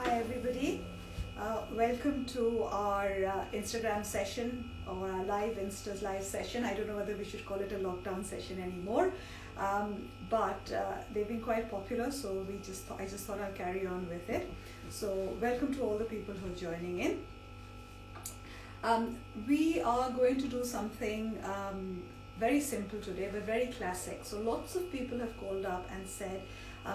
Hi everybody, welcome to our Instagram session or our Insta's live session. I don't know whether we should call it a lockdown session anymore, but they've been quite popular, so I just thought I'll carry on with it. So welcome to all the people who are joining in. We are going to do something very simple today, but very classic. So lots of people have called up and said,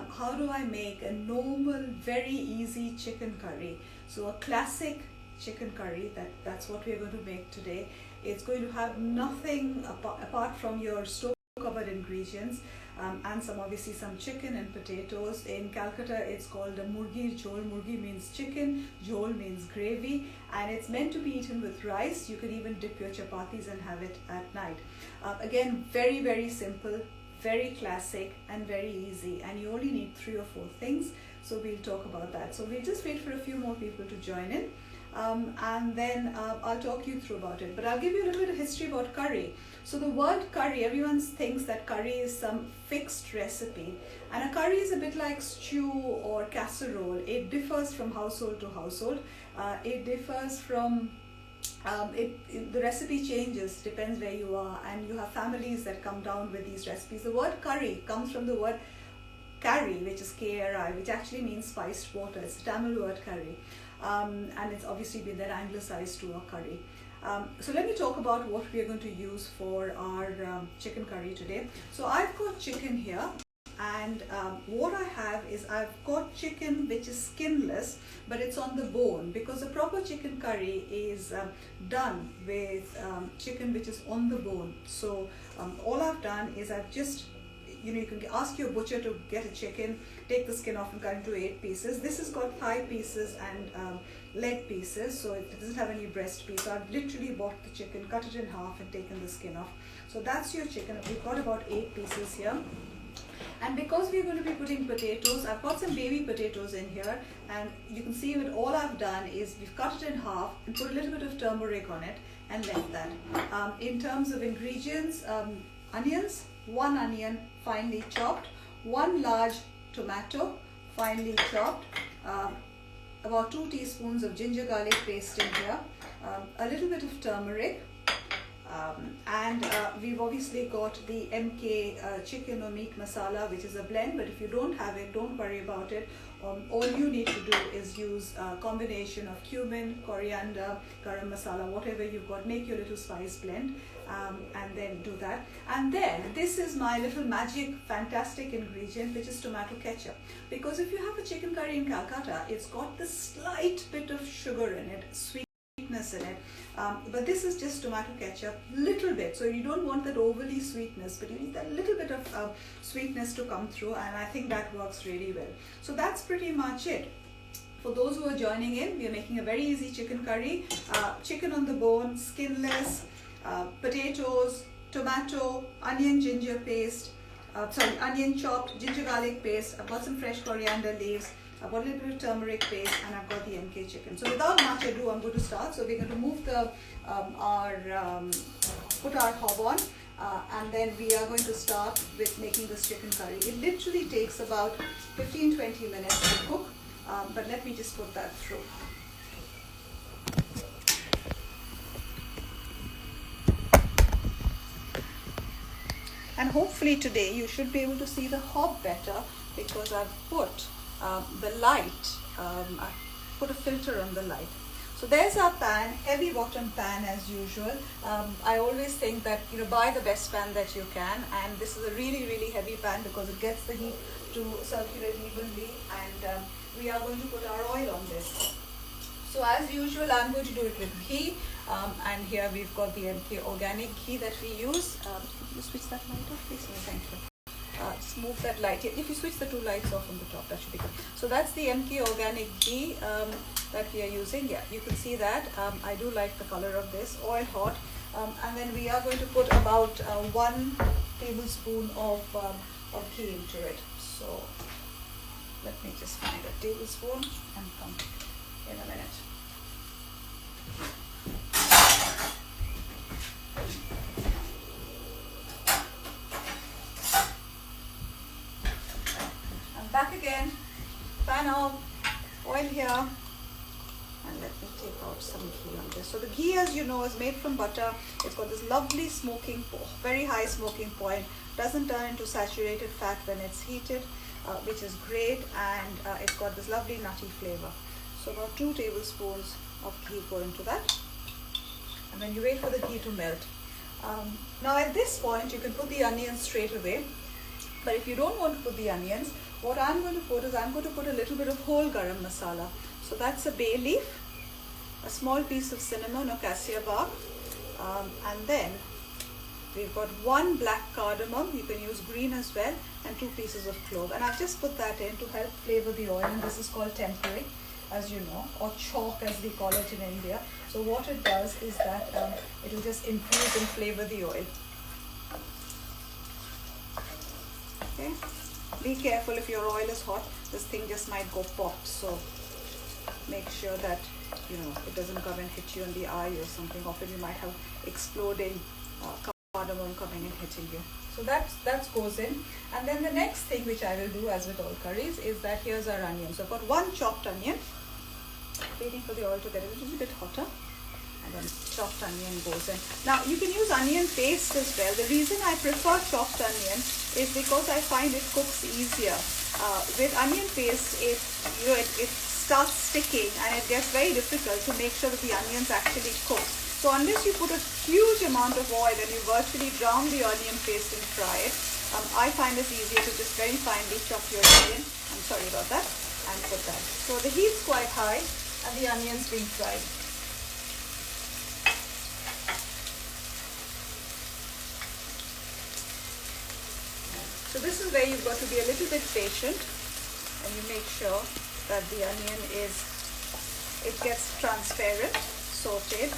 how do I make a normal, very easy chicken curry? So a classic chicken curry, that's what we're going to make today. It's going to have nothing apart from your stove-covered ingredients and obviously some chicken and potatoes. In Calcutta, it's called a murgi jhol. Murgi means chicken, jhol means gravy, and it's meant to be eaten with rice. You can even dip your chapatis and have it at night. Again, very, very simple, very classic and very easy, and you only need 3 or 4 things, so we'll talk about that. So we'll just wait for a few more people to join in, and then I'll talk you through about it, but I'll give you a little bit of history about curry. So the word curry, everyone thinks that curry is some fixed recipe, and a curry is a bit like stew or casserole. It differs from household to household. It differs from the recipe changes, depends where you are, and you have families that come down with these recipes. The word curry comes from the word kari, which is K-A-R-I, which actually means spiced water. It's a Tamil word curry, and it's obviously been then anglicized to a curry. So let me talk about what we are going to use for our chicken curry today. So I've got chicken here, and what I have is I've got chicken which is skinless, but it's on the bone, because a proper chicken curry is done with chicken which is on the bone. So all I've done is I've just, you can ask your butcher to get a chicken, take the skin off and cut into 8 pieces. This has got thigh pieces and leg pieces, so it doesn't have any breast piece. So I've literally bought the chicken, cut it in half and taken the skin off. So that's your chicken. We've got about 8 pieces here. And because we're going to be putting potatoes, I've got some baby potatoes in here, and you can see that all I've done is we've cut it in half and put a little bit of turmeric on it and left that. In terms of ingredients, onions, 1 onion finely chopped, 1 large tomato finely chopped, about 2 teaspoons of ginger garlic paste in here, a little bit of turmeric, and we've obviously got the MK chicken or meat masala, which is a blend, but if you don't have it, don't worry about it. All you need to do is use a combination of cumin, coriander, garam masala, whatever you've got. Make your little spice blend, and then do that. And then this is my little magic fantastic ingredient, which is tomato ketchup, because if you have a chicken curry in Calcutta, it's got this slight bit of sugar in it, sweetness in it, but this is just tomato ketchup, little bit. So you don't want that overly sweetness, but you need that little bit of sweetness to come through, and I think that works really well. So that's pretty much it. For those who are joining in, we are making a very easy chicken curry. Chicken on the bone, skinless, potatoes, tomato, onion ginger paste, onion chopped, ginger garlic paste. I've got some fresh coriander leaves, I've got a little bit of turmeric paste, and I've got the MK chicken. So without much ado, I'm going to start. So we're going to move put our hob on, and then we are going to start with making this chicken curry. It literally takes about 15-20 minutes to cook, but let me just put that through. And hopefully today you should be able to see the hob better, because I've put the light, I put a filter on the light. So there's our pan, heavy bottom pan as usual. I always think that buy the best pan that you can, and this is a really, really heavy pan because it gets the heat to circulate evenly, and we are going to put our oil on this. So as usual, I'm going to do it with ghee, and here we've got the MK organic ghee that we use. Can you switch that light off, please? No, thank you. Just move that light. If you switch the 2 lights off on the top, that should be good. So that's the MK organic ghee that we are using. Yeah, you can see that. I do like the color of this. Oil hot, and then we are going to put about 1 tablespoon of ghee into it. So let me just find a tablespoon and come in a minute. Back again, pan on, oil here, and let me take out some ghee on this. So the ghee, as you know, is made from butter. It's got this lovely smoking, very high smoking point, doesn't turn into saturated fat when it's heated, which is great, and it's got this lovely nutty flavor. So about 2 tablespoons of ghee go into that, and then you wait for the ghee to melt. Now at this point you can put the onions straight away, but if you don't want to put the onions, what I'm going to put is I'm going to put a little bit of whole garam masala. So that's a bay leaf, a small piece of cinnamon or cassia bark, and then we've got 1 black cardamom, you can use green as well, and 2 pieces of clove. And I've just put that in to help flavor the oil, and this is called tempering, as you know, or chalk as we call it in India. So what it does is that it will just infuse and flavor the oil. Okay, be careful if your oil is hot, this thing just might go pop, so make sure that it doesn't come and hit you in the eye or something. Often you might have exploding cardamom coming and hitting you. So that goes in, and then the next thing which I will do, as with all curries, is that here's our onion. So I've got 1 chopped onion, waiting for the oil to get a little bit hotter, and then chopped onion goes in. Now you can use onion paste as well. The reason I prefer chopped onion is because I find it cooks easier. With onion paste, it starts sticking, and it gets very difficult to make sure that the onions actually cook. So unless you put a huge amount of oil and you virtually drown the onion paste and fry it, I find it easier to just very finely chop your onion, I'm sorry about that, and put that. So the heat's quite high and the onions being fried. So this is where you've got to be a little bit patient, and you make sure that the onion gets transparent, sauteed.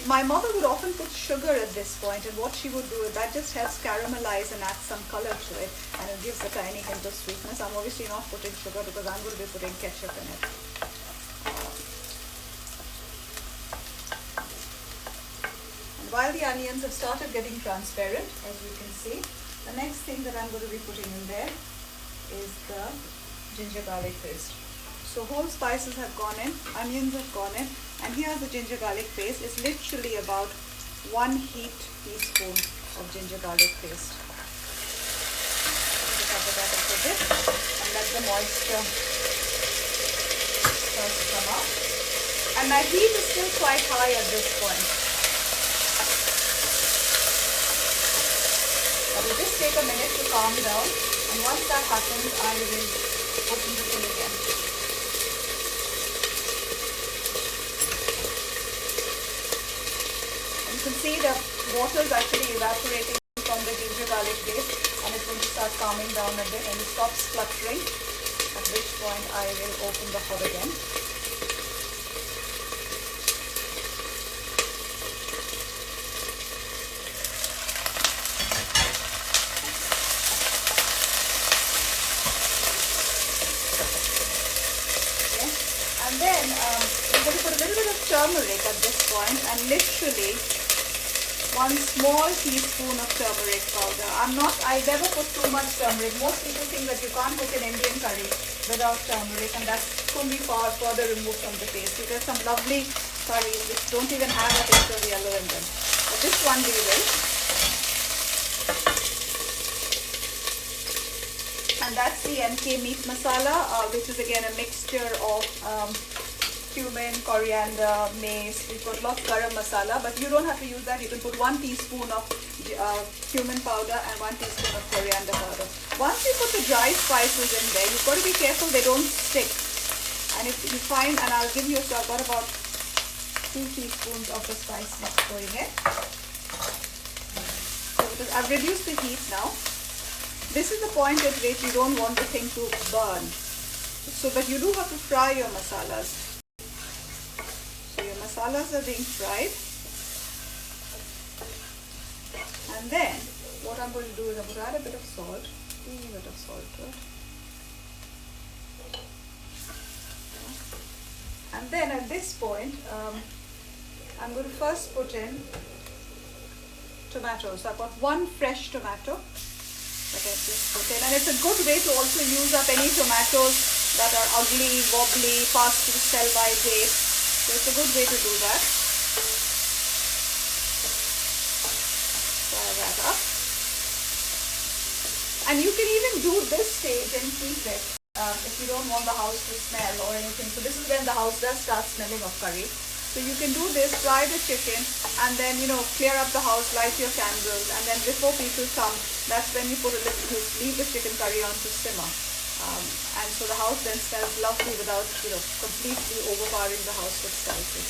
My mother would often put sugar at this point, and what she would do is that just helps caramelize and add some color to it, and it gives a tiny hint of sweetness. I'm obviously not putting sugar because I'm going to be putting ketchup in it. And while the onions have started getting transparent, as you can see, the next thing that I'm going to be putting in there is the ginger garlic paste. So whole spices have gone in, onions have gone in, and here's the ginger garlic paste. It's literally about 1 heaped teaspoon of ginger garlic paste. Just cover that up a bit and let the moisture start to come out. And my heat is still quite high at this point. It will just take a minute to calm down, and once that happens, I will open the thing again. You can see the water is actually evaporating from the ginger garlic paste, and it's going to start calming down a bit, and it stops spluttering, at which point I will open the hood again. Okay. And then I'm going to put a little bit of turmeric at this point, and literally 1 small teaspoon of turmeric powder. I never put too much turmeric. Most people think that you can't cook an Indian curry without turmeric, and that couldn't be further removed from the taste. You get some lovely curries which don't even have a taste of yellow in them. But this one we will. And that's the MK meat masala, which is again a mixture of cumin, coriander, mace. We've got lots of garam masala, but you don't have to use that. You can put 1 teaspoon of cumin powder and 1 teaspoon of coriander powder. Once you put the dry spices in there, you've got to be careful they don't stick. And if you find, and I'll give you, so I've got about 2 teaspoons of the spice mix going in. So I've reduced the heat now. This is the point at which you don't want the thing to burn. So, but you do have to fry your masalas. So your masalas are being fried. And then what I'm going to do is I'm going to add a bit of salt, teeny bit of salt to it. And then at this point, I'm going to first put in tomatoes. So I've got 1 fresh tomato that I just put in, and it's a good way to also use up any tomatoes that are ugly, wobbly, fast to sell by date. So it's a good way to do that. Fry that up. And you can even do this stage and keep it if you don't want the house to smell or anything. So this is when the house does start smelling of curry. So you can do this, fry the chicken, and then, clear up the house, light your candles, and then before people come, that's when you put a little, leave the chicken curry on to simmer. And so the house then smells lovely without, completely overpowering the house with spices.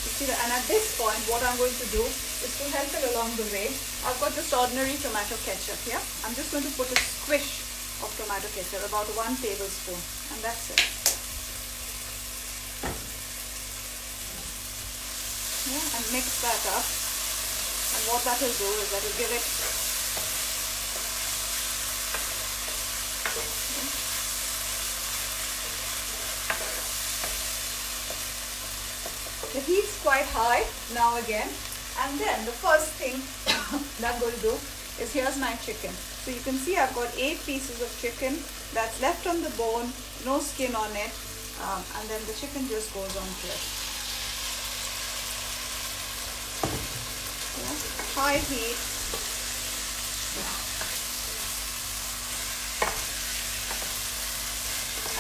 You see that? And at this point, what I'm going to do is to help it along the way. I've got just ordinary tomato ketchup here. I'm just going to put a squish of tomato ketchup, about 1 tablespoon, and that's it. Yeah, and mix that up. And what that will do is that will give it the heat's quite high now again. And then the first thing that I'm going to do is, here's my chicken. So you can see I've got 8 pieces of chicken that's left on the bone, no skin on it, and then the chicken just goes onto it. Yeah. High heat.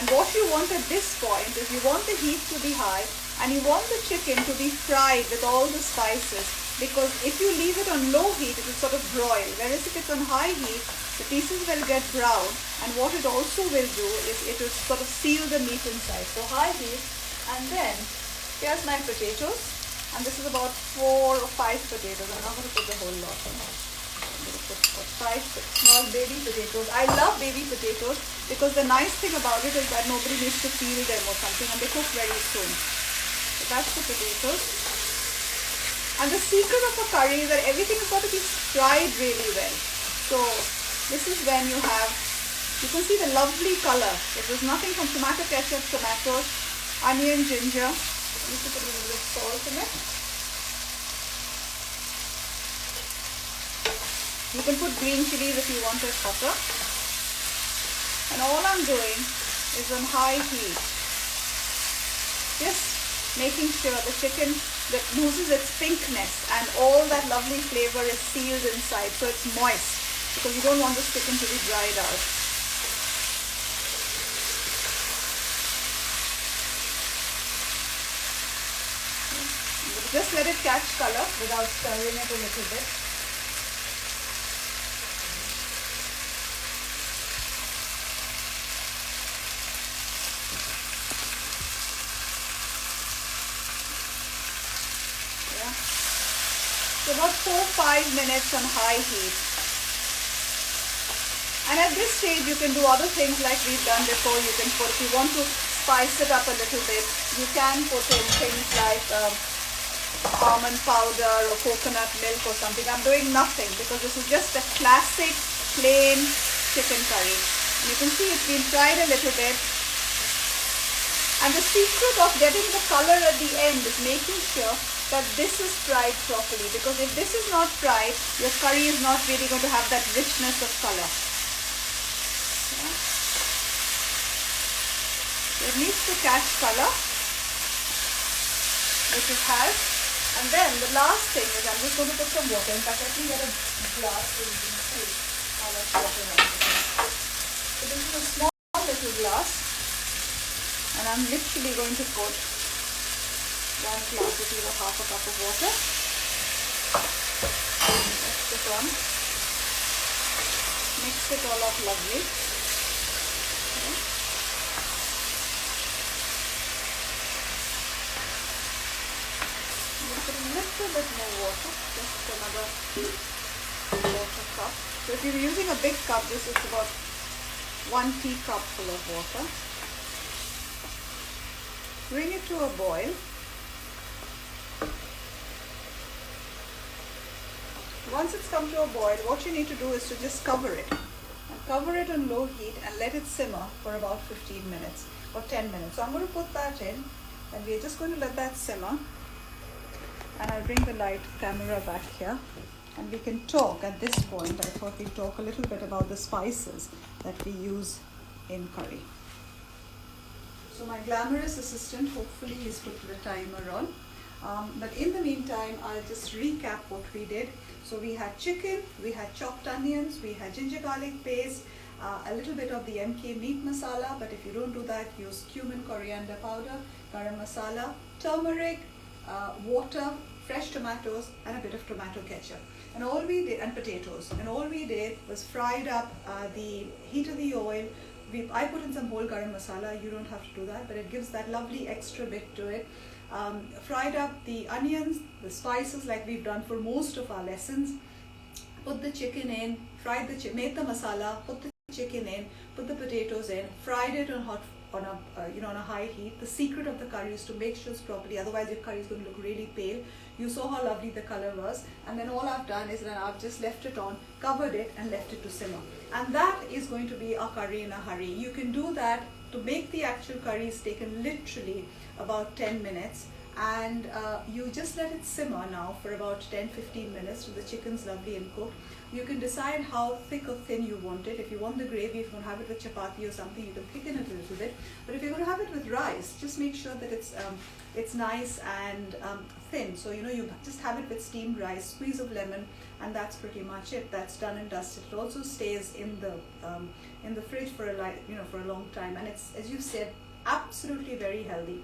And what you want at this point is you want the heat to be high and you want the chicken to be fried with all the spices, because if you leave it on low heat it will sort of broil, whereas if it's on high heat the pieces will get brown, and what it also will do is it will sort of seal the meat inside. So high heat. And then here's my potatoes, and this is about 4 or 5 potatoes. I'm not going to put the whole lot in. I'm going to put 5 small baby potatoes. I love baby potatoes because the nice thing about it is that nobody needs to peel them or something, and they cook very soon. So that's the potatoes. And the secret of a curry is that everything has got to be fried really well. So this is when you can see the lovely color. It was nothing from tomato ketchup, tomatoes, onion, ginger. You put a little bit of salt in it. You can put green chilies if you want it hotter. And all I'm doing is on high heat, just making sure the chicken that loses its pinkness and all that lovely flavor is sealed inside, so it's moist, because you don't want the chicken to be dried out. Just let it catch color without stirring it a little bit. Yeah. So about 4-5 minutes on high heat. And at this stage you can do other things like we've done before. You can put, if you want to spice it up a little bit, you can put in things like almond powder or coconut milk or something. I'm doing nothing because this is just a classic plain chicken curry. And you can see it's been fried a little bit. And the secret of getting the color at the end is making sure that this is fried properly, because if this is not fried, your curry is not really going to have that richness of color. Yeah. It needs to catch color, which it has. And then the last thing is I'm just going to put some water. In fact, let me get a glass so you can see how much water I'm putting. So this is a small little glass, and I'm literally going to put 1 glass, which is about half a cup of water. Let's put on. Mix it all up lovely. Okay. Put a little bit more water, just another water cup. So if you're using a big cup, this is about 1 teacup full of water. Bring it to a boil. Once it's come to a boil, what you need to do is to just cover it. And cover it on low heat and let it simmer for about 15 minutes or 10 minutes. So I'm going to put that in, and we're just going to let that simmer. And I'll bring the light camera back here, and we can talk at this point. I thought we'd talk a little bit about the spices that we use in curry. So my glamorous assistant hopefully has put the timer on. But in the meantime, I'll just recap what we did. So we had chicken, we had chopped onions, we had ginger garlic paste, a little bit of the MK meat masala, but if you don't do that, use cumin, coriander powder, garam masala, turmeric, water, fresh tomatoes, and a bit of tomato ketchup. And all we did, and potatoes, and all we did was fried up the heat of the oil. I put in some whole garam masala, you don't have to do that, but it gives that lovely extra bit to it. Fried up the onions, the spices like we've done for most of our lessons. Put the chicken in, fried the chicken, made the masala, put the chicken in, put the potatoes in, fried it on hot on a high heat. The secret of the curry is to make sure it's properly, otherwise your curry is going to look really pale. You saw how lovely the color was, and then all I've done is that I've just left it on, covered it, and left it to simmer. And that is going to be our curry in a hurry. You can do that. To make the actual curry is taken literally about 10 minutes, and you just let it simmer now for about 10-15 minutes till the chicken's lovely and cooked. You can decide how thick or thin you want it. If you want the gravy, if you want to have it with chapati or something, you can thicken it a little bit. But if you're going to have it with rice, just make sure that it's nice and thin. So you just have it with steamed rice, squeeze of lemon, and that's pretty much it. That's done and dusted. It also stays in the fridge for a long time, and it's, as you said, absolutely very healthy.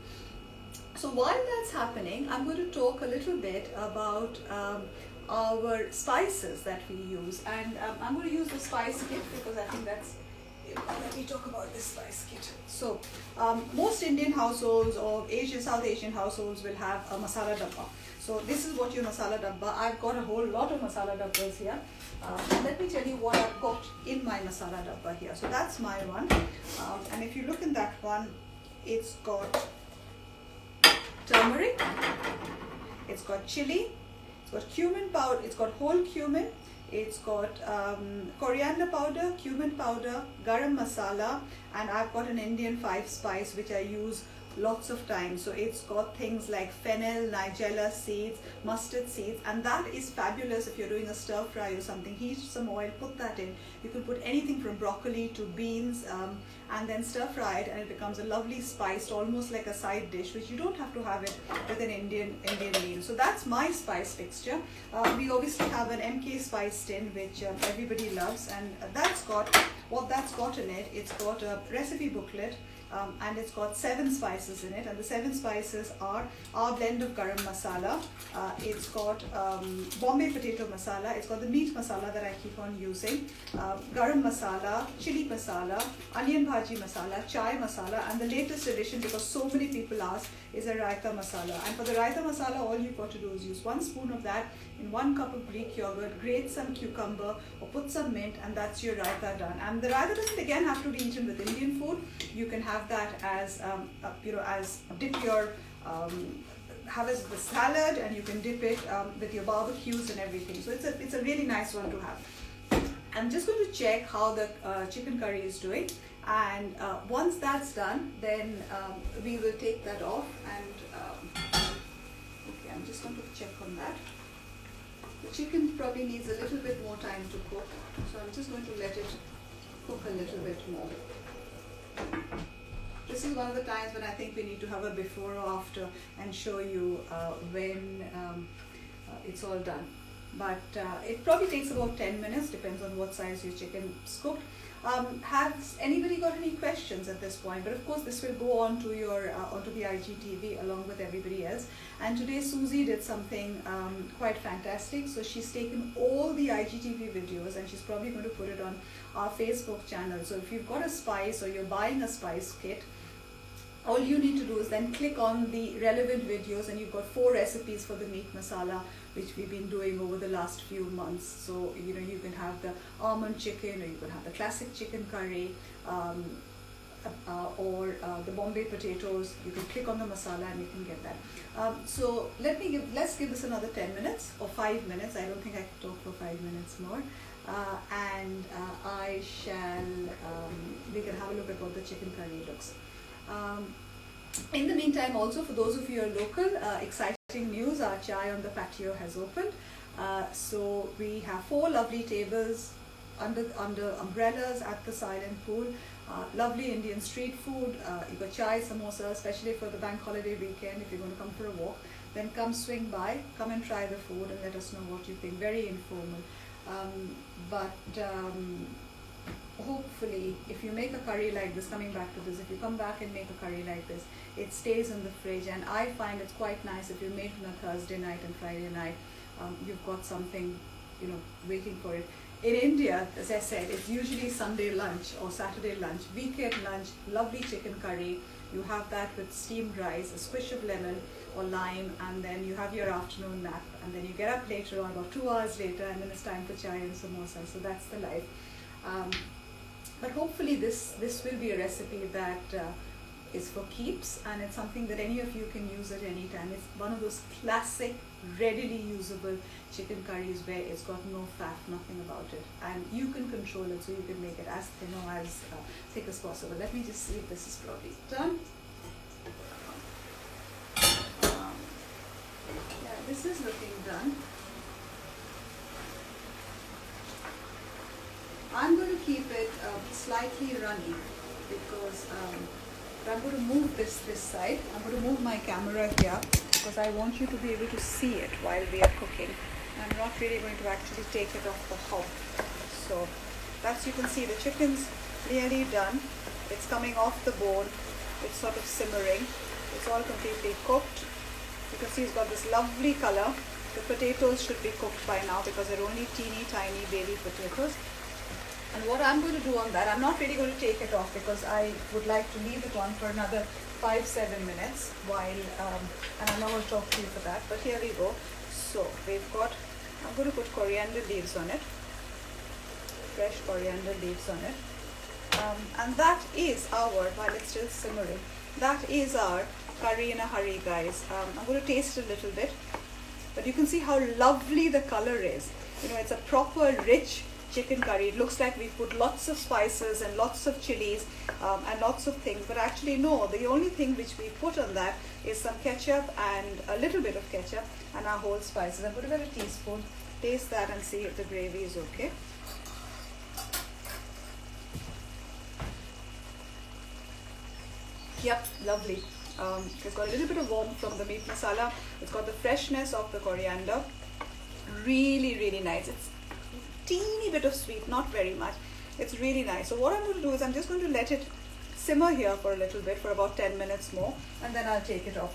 So while that's happening, I'm going to talk a little bit about our spices that we use, and I'm going to use the spice kit because I think that's, let me talk about this spice kit. So most Indian households or South Asian households will have a masala dabba. So this is what your masala dabba. I've got a whole lot of masala dabbas here. Let me tell you what I've got in my masala dabba here. So that's my one, and if you look in that one, it's got turmeric, it's got chili, it's got cumin powder, it's got whole cumin, it's got coriander powder, cumin powder, garam masala, and I've got an Indian 5 spice which I use lots of times. So it's got things like fennel, nigella seeds, mustard seeds, and that is fabulous if you're doing a stir fry or something. Heat some oil, put that in. You can put anything from broccoli to beans, and then stir fry it, and it becomes a lovely spiced, almost like a side dish, which you don't have to have it with an Indian meal. So that's my spice fixture. We obviously have an MK spice tin, which everybody loves, and that's got in it. It's got a recipe booklet, and it's got 7 spices in it, and the 7 spices are our blend of garam masala, it's got Bombay potato masala, it's got the meat masala that I keep on using, garam masala, chili masala, onion bhaji masala, chai masala, and the latest addition, because so many people ask, is a raita masala. And for the raita masala, all you've got to do is use 1 spoon of that in 1 cup of Greek yogurt, grate some cucumber or put some mint, and that's your raita done. And the raita doesn't again have to be eaten with Indian food. You can have that as as dip your have as the salad, and you can dip it with your barbecues and everything. So it's a really nice one to have. I'm just going to check how the chicken curry is doing, and once that's done, then we will take that off, and okay, I'm just going to check on that. The chicken probably needs a little bit more time to cook, so I'm just going to let it cook a little bit more. This is one of the times when I think we need to have a before or after and show you when it's all done. But it probably takes about 10 minutes, depends on what size your chicken is cooked. Has anybody got any questions at this point? But of course this will go on to your onto the IGTV along with everybody else. And today Susie did something quite fantastic. So she's taken all the IGTV videos and she's probably going to put it on our Facebook channel. So if you've got a spice or you're buying a spice kit, all you need to do is then click on the relevant videos, and you've got 4 recipes for the meat masala, which we've been doing over the last few months. So you can have the almond chicken, or you can have the classic chicken curry, or the Bombay potatoes. You can click on the masala and you can get that. So let's give this another 10 minutes or 5 minutes. I don't think I could talk for 5 minutes more. And I shall, we can have a look at what the chicken curry looks. In the meantime, also for those of you who are local, exciting news, our chai on the patio has opened. So we have 4 lovely tables under umbrellas at the silent pool. Lovely Indian street food. You got chai, samosa, especially for the bank holiday weekend. If you're going to come for a walk, then come swing by, come and try the food and let us know what you think. Very informal. But hopefully, if you make a curry like this, coming back to this, if you come back and make a curry like this, it stays in the fridge, and I find it's quite nice if you make it on a Thursday night and Friday night. You've got something, waiting for it. In India, as I said, it's usually Sunday lunch or Saturday lunch, weekend lunch, lovely chicken curry. You have that with steamed rice, a squish of lemon or lime, and then you have your afternoon nap, and then you get up later on, about 2 hours later, and then it's time for chai and samosa. So that's the life. But hopefully this will be a recipe that is for keeps, and it's something that any of you can use at any time. It's one of those classic, readily usable chicken curries where it's got no fat, nothing about it, and you can control it, so you can make it as thin or as thick as possible. Let me just see if this is probably done. Yeah, this is looking done. I'm going to keep it slightly runny because I'm going to move this side. I'm going to move my camera here because I want you to be able to see it while we are cooking. I'm not really going to actually take it off the hob. So as you can see, the chicken's nearly done. It's coming off the bone. It's sort of simmering. It's all completely cooked. You can see it's got this lovely color. The potatoes should be cooked by now because they're only teeny tiny baby potatoes. And what I'm going to do on that, I'm not really going to take it off because I would like to leave it on for another 5-7 minutes while, and I'm not going to talk to you for that, but here we go. So we've got, I'm going to put coriander leaves on it, fresh coriander leaves on it. And that is our, while it's still simmering, that is our curry in a hurry, guys. I'm going to taste it a little bit, but you can see how lovely the color is. It's a proper rich chicken curry. It looks like we put lots of spices and lots of chilies and lots of things, but actually no, the only thing which we put on that is some ketchup and a little bit of ketchup and our whole spices. I put about a teaspoon. Taste that and see if the gravy is okay. Yep, lovely. It's got a little bit of warmth from the meat masala. It's got the freshness of the coriander. Really, really nice. It's teeny bit of sweet, not very much. It's really nice. So what I'm going to do is I'm just going to let it simmer here for a little bit, for about 10 minutes more, and then I'll take it off.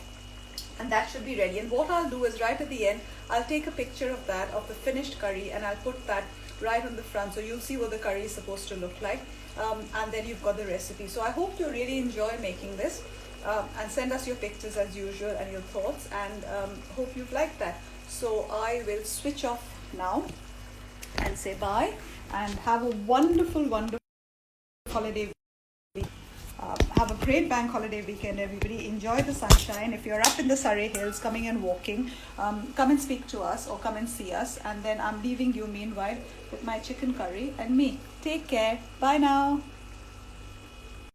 And that should be ready. And what I'll do is right at the end, I'll take a picture of that, of the finished curry, and I'll put that right on the front, so you'll see what the curry is supposed to look like. And then you've got the recipe. So I hope you really enjoy making this, and send us your pictures as usual and your thoughts, and hope you've liked that. So I will switch off now and say bye, and have a wonderful, wonderful holiday week. Have a great bank holiday weekend, everybody. Enjoy the sunshine. If you're up in the Surrey Hills coming and walking, come and speak to us or come and see us, and then I'm leaving you meanwhile with my chicken curry and me. Take care. Bye now.